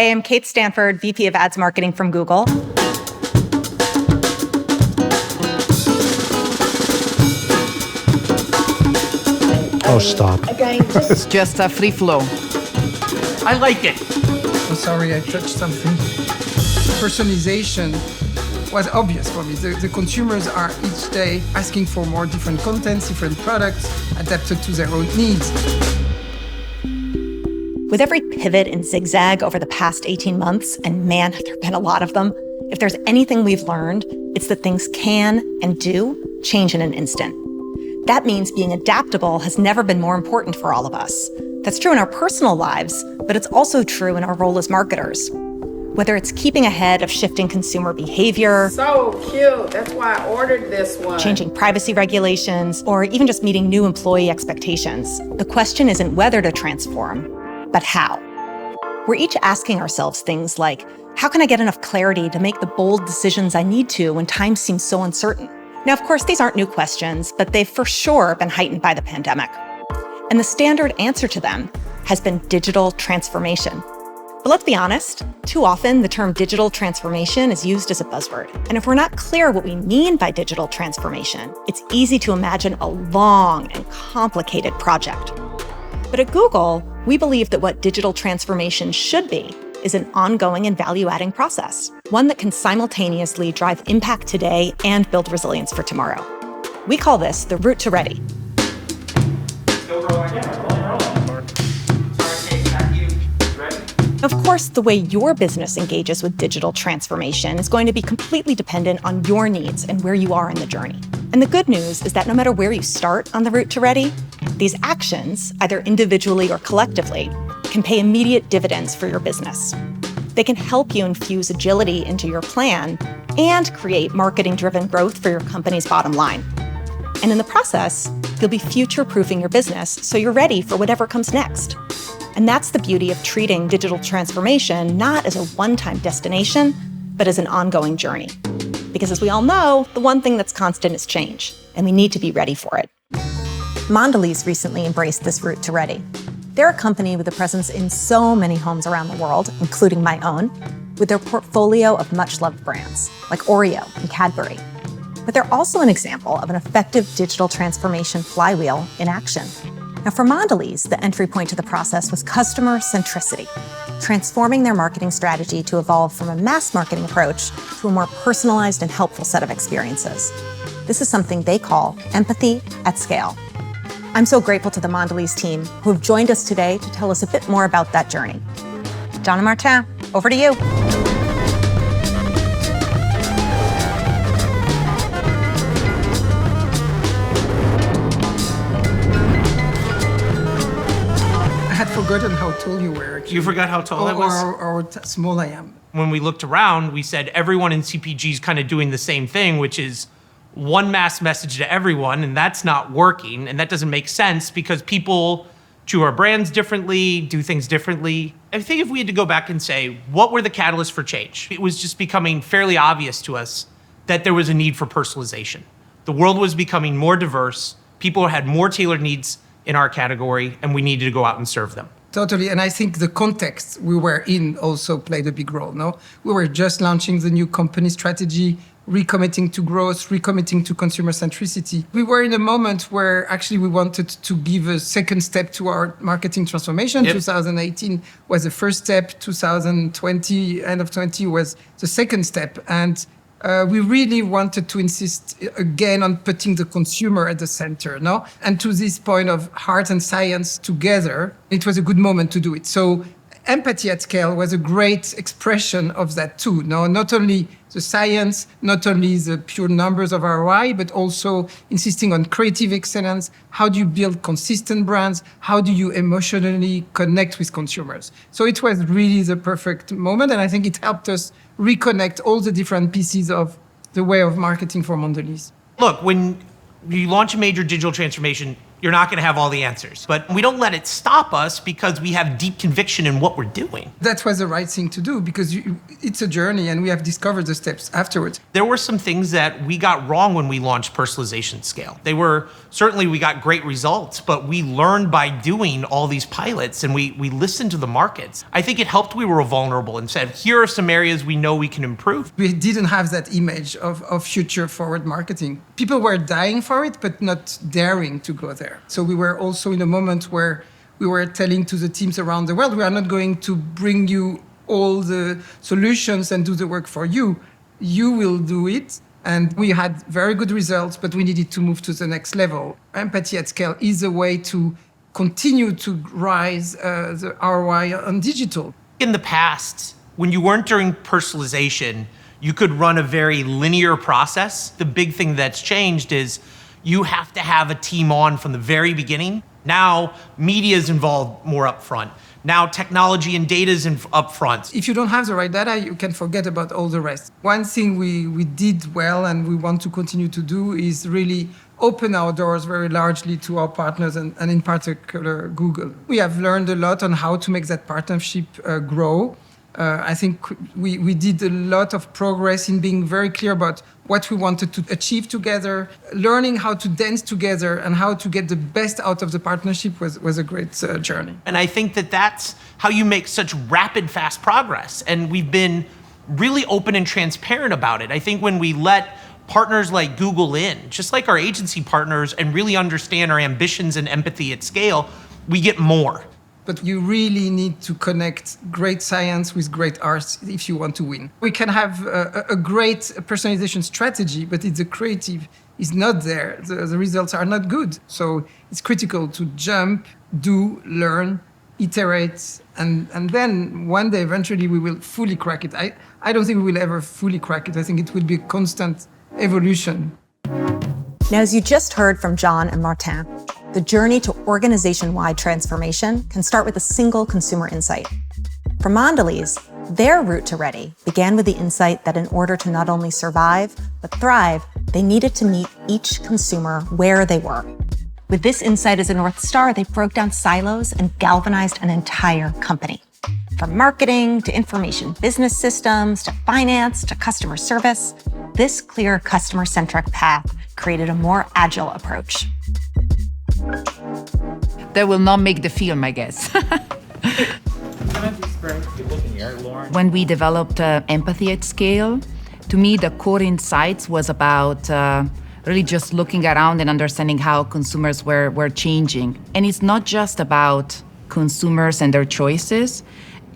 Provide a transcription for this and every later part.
Hey, I'm Kate Stanford, VP of Ads Marketing from Google. Oh, stop. It's just a free flow. I like it. I'm sorry, I touched something. Personalization was obvious for me. The consumers are each day asking for more different contents, different products, adapted to their own needs. With every pivot and zigzag over the past 18 months, and man, have there been a lot of them, if there's anything we've learned, it's that things can and do change in an instant. That means being adaptable has never been more important for all of us. That's true in our personal lives, but it's also true in our role as marketers. Whether it's keeping ahead of shifting consumer behavior, so cute, that's why I ordered this one, changing privacy regulations, or even just meeting new employee expectations, the question isn't whether to transform, but how. We're each asking ourselves things like, how can I get enough clarity to make the bold decisions I need to when time seems so uncertain? Now, of course, these aren't new questions, but they've for sure been heightened by the pandemic. And the standard answer to them has been digital transformation. But let's be honest, too often the term digital transformation is used as a buzzword. And if we're not clear what we mean by digital transformation, it's easy to imagine a long and complicated project. But at Google, we believe that what digital transformation should be is an ongoing and value-adding process, one that can simultaneously drive impact today and build resilience for tomorrow. We call this the route to ready. Of course, the way your business engages with digital transformation is going to be completely dependent on your needs and where you are in the journey. And the good news is that no matter where you start on the route to ready, these actions, either individually or collectively, can pay immediate dividends for your business. They can help you infuse agility into your plan and create marketing-driven growth for your company's bottom line. And in the process, you'll be future-proofing your business so you're ready for whatever comes next. And that's the beauty of treating digital transformation not as a one-time destination, but as an ongoing journey. Because as we all know, the one thing that's constant is change, and we need to be ready for it. Mondelēz recently embraced this route to ready. They're a company with a presence in so many homes around the world, including my own, with their portfolio of much-loved brands, like Oreo and Cadbury. But they're also an example of an effective digital transformation flywheel in action. Now, for Mondelēz, the entry point to the process was customer centricity, transforming their marketing strategy to evolve from a mass marketing approach to a more personalized and helpful set of experiences. This is something they call empathy at scale. I'm so grateful to the Mondelēz team who have joined us today to tell us a bit more about that journey. John and Martin, over to you. I had forgotten how tall you were. You forgot how tall I was? Or small I am. When we looked around, we said everyone in CPG is kind of doing the same thing, which is one mass message to everyone, and that's not working, and that doesn't make sense because people chew our brands differently, do things differently. I think if we had to go back and say, what were the catalysts for change? It was just becoming fairly obvious to us that there was a need for personalization. The world was becoming more diverse, people had more tailored needs in our category, and we needed to go out and serve them. Totally, and I think the context we were in also played a big role, no? We were just launching the new company strategy, recommitting to growth, recommitting to consumer centricity. We were in a moment where actually we wanted to give a second step to our marketing transformation. Yep. 2018 was the first step, 2020, end of 20 was the second step. And we really wanted to insist again on putting the consumer at the center, no? And to this point of heart and science together, it was a good moment to do it. So empathy at scale was a great expression of that too, no? Not only the science, not only the pure numbers of ROI, but also insisting on creative excellence. How do you build consistent brands? How do you emotionally connect with consumers? So it was really the perfect moment, and I think it helped us reconnect all the different pieces of the way of marketing for Mondelēz. Look, when you launch a major digital transformation, you're not going to have all the answers. But we don't let it stop us because we have deep conviction in what we're doing. That was the right thing to do because it's a journey and we have discovered the steps afterwards. There were some things that we got wrong when we launched Personalization Scale. Certainly we got great results, but we learned by doing all these pilots and we listened to the markets. I think it helped we were vulnerable and said, here are some areas we know we can improve. We didn't have that image of future forward marketing. People were dying for it, but not daring to go there. So we were also in a moment where we were telling to the teams around the world, we are not going to bring you all the solutions and do the work for you. You will do it. And we had very good results, but we needed to move to the next level. Empathy at scale is a way to continue to rise the ROI on digital. In the past, when you weren't doing personalization, you could run a very linear process. The big thing that's changed is you have to have a team on from the very beginning. Now, media is involved more upfront. Now, technology and data is upfront. If you don't have the right data, you can forget about all the rest. One thing we did well and we want to continue to do is really open our doors very largely to our partners and in particular Google. We have learned a lot on how to make that partnership grow. I think we did a lot of progress in being very clear about what we wanted to achieve together. Learning how to dance together and how to get the best out of the partnership was a great journey. And I think that's how you make such rapid, fast progress. And we've been really open and transparent about it. I think when we let partners like Google in, just like our agency partners, and really understand our ambitions and empathy at scale, we get more. But you really need to connect great science with great art if you want to win. We can have a great personalization strategy, but if the creative is not there, the results are not good. So it's critical to jump, do, learn, iterate, and then one day, eventually, we will fully crack it. I don't think we will ever fully crack it. I think it will be a constant evolution. Now, as you just heard from John and Martin, the journey to organization-wide transformation can start with a single consumer insight. For Mondelēz, their route to ready began with the insight that in order to not only survive, but thrive, they needed to meet each consumer where they were. With this insight as a North Star, they broke down silos and galvanized an entire company. From marketing to information business systems to finance to customer service, this clear customer-centric path created a more agile approach. That will not make the film, I guess. When we developed empathy at scale, to me, the core insights was about really just looking around and understanding how consumers were changing. And it's not just about consumers and their choices.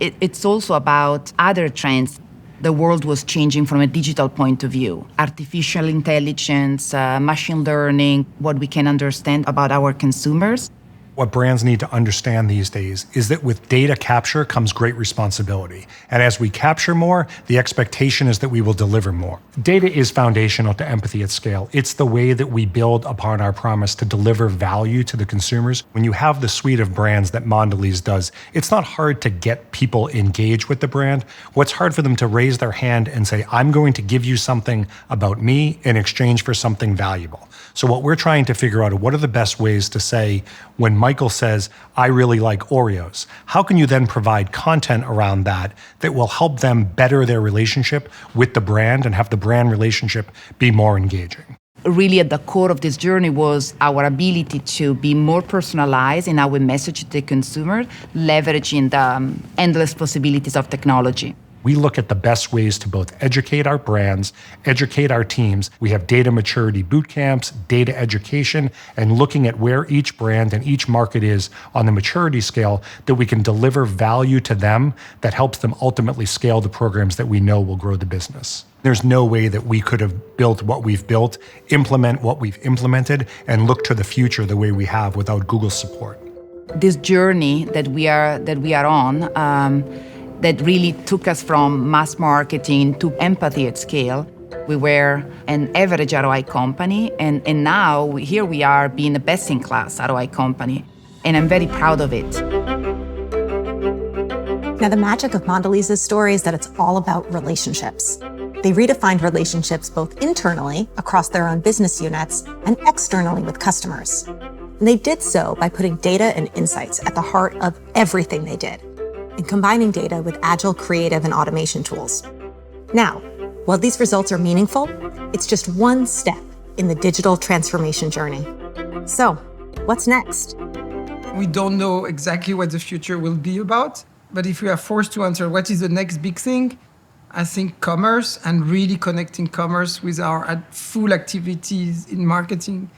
It's also about other trends. The world was changing from a digital point of view. Artificial intelligence, machine learning, what we can understand about our consumers. What brands need to understand these days is that with data capture comes great responsibility. And as we capture more, the expectation is that we will deliver more. Data is foundational to empathy at scale. It's the way that we build upon our promise to deliver value to the consumers. When you have the suite of brands that Mondelēz does, it's not hard to get people engaged with the brand. What's hard for them to raise their hand and say, I'm going to give you something about me in exchange for something valuable. So what we're trying to figure out are what are the best ways to say, when Michael says, I really like Oreos, how can you then provide content around that will help them better their relationship with the brand and have the brand relationship be more engaging? Really at the core of this journey was our ability to be more personalized in our message to the consumer, leveraging the endless possibilities of technology. We look at the best ways to both educate our brands, educate our teams. We have data maturity boot camps, data education, and looking at where each brand and each market is on the maturity scale that we can deliver value to them that helps them ultimately scale the programs that we know will grow the business. There's no way that we could have built what we've built, implement what we've implemented, and look to the future the way we have without Google's support. This journey that we are on, that really took us from mass marketing to empathy at scale. We were an average ROI company, and now here we are being a best-in-class ROI company, and I'm very proud of it. Now, the magic of Mondelēz's story is that it's all about relationships. They redefined relationships both internally across their own business units and externally with customers. And they did so by putting data and insights at the heart of everything they did, and combining data with agile, creative, and automation tools. Now, while these results are meaningful, it's just one step in the digital transformation journey. So, what's next? We don't know exactly what the future will be about, but if we are forced to answer what is the next big thing, I think commerce and really connecting commerce with our full activities in marketing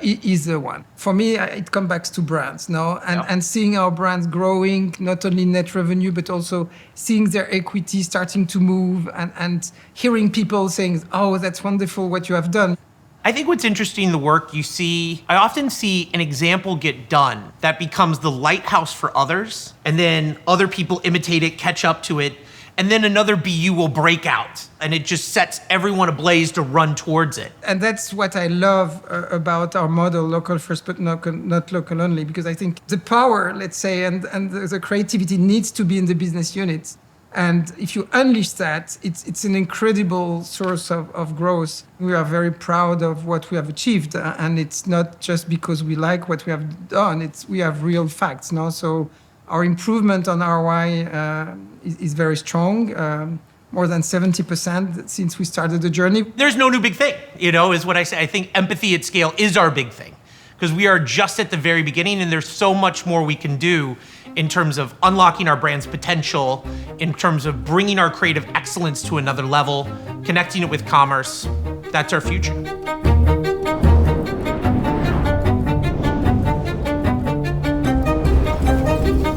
is the one. For me, it comes back to brands, no? And seeing our brands growing, not only net revenue, but also seeing their equity starting to move and hearing people saying, oh, that's wonderful what you have done. I think what's interesting, the work you see, I often see an example get done that becomes the lighthouse for others, and then other people imitate it, catch up to it, and then another BU will break out, and it just sets everyone ablaze to run towards it. And that's what I love about our model, local first, but not local only, because I think the power, let's say, and the creativity needs to be in the business units. And if you unleash that, it's an incredible source of growth. We are very proud of what we have achieved. And it's not just because we like what we have done, we have real facts. No? So our improvement on ROI is very strong, more than 70% since we started the journey. There's no new big thing, is what I say. I think empathy at scale is our big thing, because we are just at the very beginning, and there's so much more we can do in terms of unlocking our brand's potential, in terms of bringing our creative excellence to another level, connecting it with commerce. That's our future.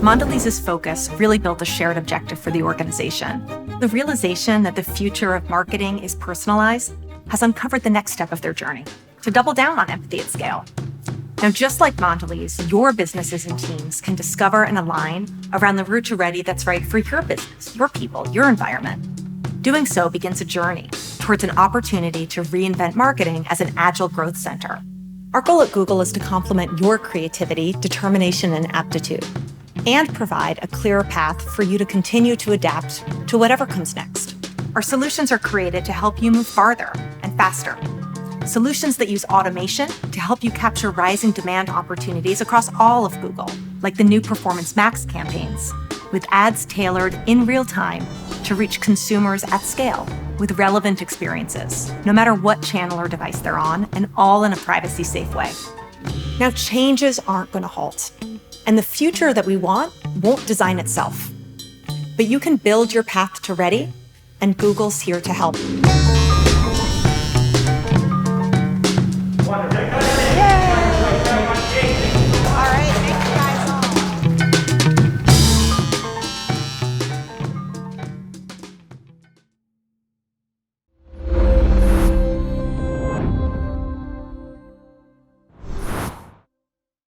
Mondelēz's focus really built a shared objective for the organization. The realization that the future of marketing is personalized has uncovered the next step of their journey, to double down on empathy at scale. Now, just like Mondelēz, your businesses and teams can discover and align around the route to ready that's right for your business, your people, your environment. Doing so begins a journey towards an opportunity to reinvent marketing as an agile growth center. Our goal at Google is to complement your creativity, determination, and aptitude, and provide a clearer path for you to continue to adapt to whatever comes next. Our solutions are created to help you move farther and faster. Solutions that use automation to help you capture rising demand opportunities across all of Google, like the new Performance Max campaigns, with ads tailored in real time to reach consumers at scale with relevant experiences, no matter what channel or device they're on, and all in a privacy-safe way. Now, changes aren't going to halt, and the future that we want won't design itself. But you can build your path to ready, and Google's here to help. Wonderful.